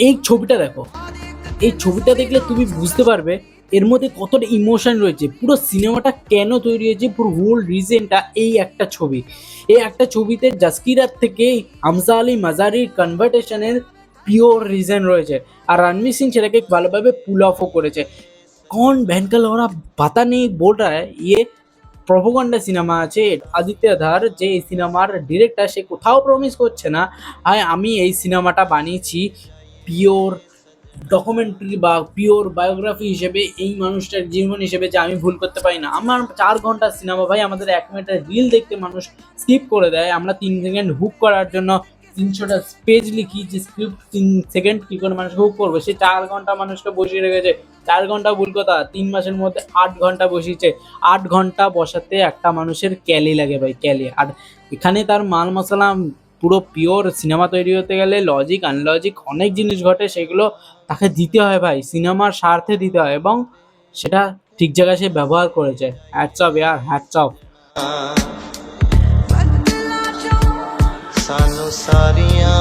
এই ছবিটা দেখো, এই ছবিটা দেখলে তুমি বুঝতে পারবে এর মধ্যে কতটা ইমোশন রয়েছে। পুরো সিনেমাটা কেন তৈরি হয়েছে, পুরো হোল রিজনটা এই একটা ছবি। এই একটা ছবিতে জাসকিরার থেকে হামজা আলী মাজারির কনভার্টেশনের পিওর রিজন রয়েছে। আর রণবীর সিং সেটাকে ভালোভাবে পুল অফও করেছে। कौन बहन का लौड़ा पता नहीं बोल रहा है ये প্রপোগান্ডা সিনেমা আছে। আদিত্য ধার যে এই সিনেমার ডিরেক্টর, সে কোথাও প্রমিস করছে না আমি এই সিনেমাটা বানিয়েছি পিওর ডকুমেন্টারি বা পিওর বায়োগ্রাফি হিসেবে, এই মানুষটার জীবন হিসেবে, যে আমি ভুল করতে পারি না। আমার 4 ঘন্টার সিনেমা ভাই, আমাদের 1 মিনিটের রিল দেখতে মানুষ স্কিপ করে দেয়। আমরা 3 সেকেন্ড হুক করার জন্য 300টা পেজ লিখি, যে স্ক্রিপ্ট 3 সেকেন্ড কী করে মানুষকে হুক করবো, সে 4 ঘন্টা মানুষকে বসিয়ে রেখেছে। 4 ঘন্টা ভুল কথা, 3 মাসের মধ্যে 8 ঘন্টা বসিয়েছে। 8 ঘন্টা বসাতে একটা মানুষের ক্যালি লাগে ভাই, ক্যালি। আর এখানে তার মাল মশলা পুরো পিওর সিনেমা তৈরি হতে গেলে লজিক আনলজিক অনেক জিনিস ঘটে, সেগুলো তাকে দিতে হয় ভাই, সিনেমার স্বার্থে দিতে হয়, এবং সেটা ঠিক জায়গায় সে ব্যবহার করেছে। হ্যাটস অফ ইয়ার, হ্যাটস অফ। ਸਾਨੂੰ ਸਾਰੀਆਂ